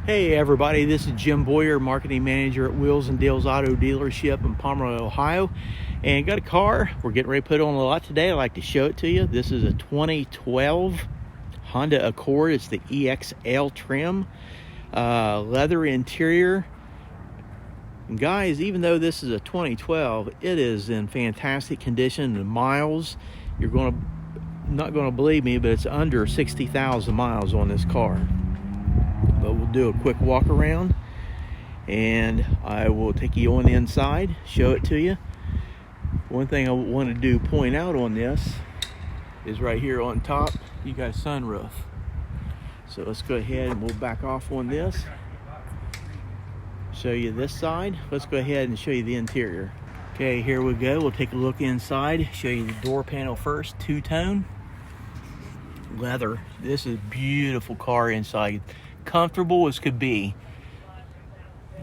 Hey everybody, this is Jim Boyer, Marketing Manager at Wheels and Deals Auto Dealership in Pomeroy, Ohio. And got a car we're getting ready to put on the lot today. I'd like to show it to you. This is a 2012 Honda Accord. It's the EXL trim, leather interior. And guys, even though this is a 2012, it is in fantastic condition. The miles, you're not going to believe me, but it's under 60,000 miles on this car. But we'll do a quick walk around and I will take you on the inside, show it to you. One thing I want to point out on this is right here on top, you got a sunroof. So let's go ahead and we'll back off on this. Show you this side. Let's go ahead and show you the interior. Okay, here we go. We'll take a look inside, show you the door panel first, two-tone. Leather. This is a beautiful car inside. Comfortable as could be,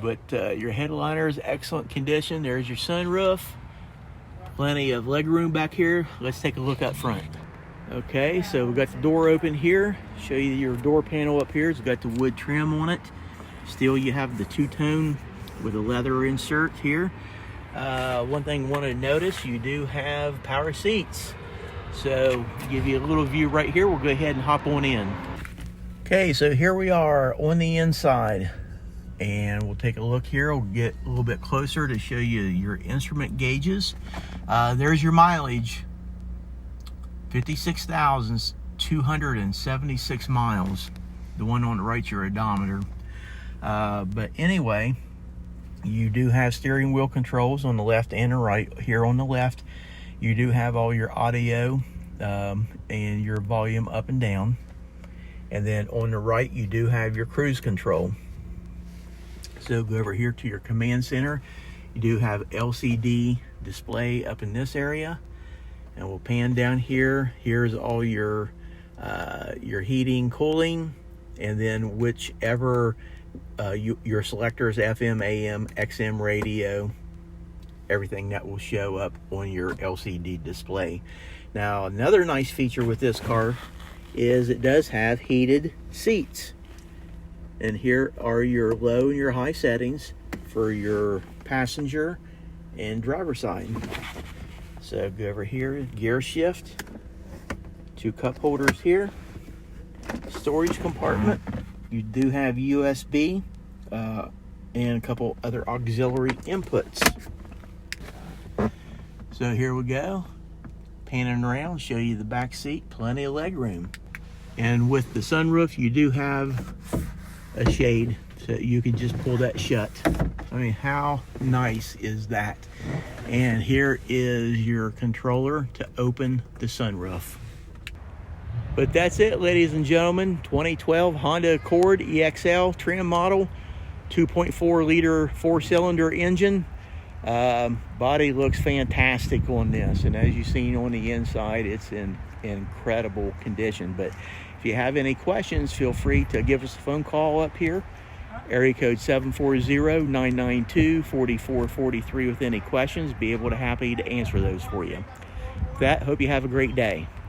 but your headliner is excellent condition. There's your sunroof, plenty of leg room back here. Let's take a look up front. Okay, so we've got the door open here. Show you your door panel up here. It's got the wood trim on it. Still, you have the two-tone with a leather insert here. One thing I want to notice, you do have power seats. So give you a little view right here. We'll go ahead and hop on in. Okay, so here we are on the inside, and we'll take a look here. We'll get a little bit closer to show you your instrument gauges. There's your mileage, 56,276 miles. The one on the right's your odometer. But anyway, you do have steering wheel controls on the left and the right. Here on the left, you do have all your audio and your volume up and down. And then on the right, you do have your cruise control. So go over here to your command center. You do have LCD display up in this area. And we'll pan down here. Here's all your heating, cooling, and then whichever your selectors, FM, AM, XM radio, everything that will show up on your LCD display. Now, another nice feature with this car is it does have heated seats, and here are your low and your high settings for your passenger and driver side. So go over here, gear shift, two cup holders here, storage compartment. You do have USB and a couple other auxiliary inputs. So here we go, panning around, show you the back seat, plenty of leg room. And with the sunroof, you do have a shade, so you can just pull that shut. I mean, how nice is that? And here is your controller to open the sunroof. But that's it, ladies and gentlemen. 2012 Honda Accord EXL trim model, 2.4 liter 4-cylinder engine. Body looks fantastic on this, and as you've seen on the inside, it's in incredible condition. But if you have any questions, feel free to give us a phone call up here, area code 740-992-4443 with any questions. Be happy to answer those for you. With that, hope you have a great day.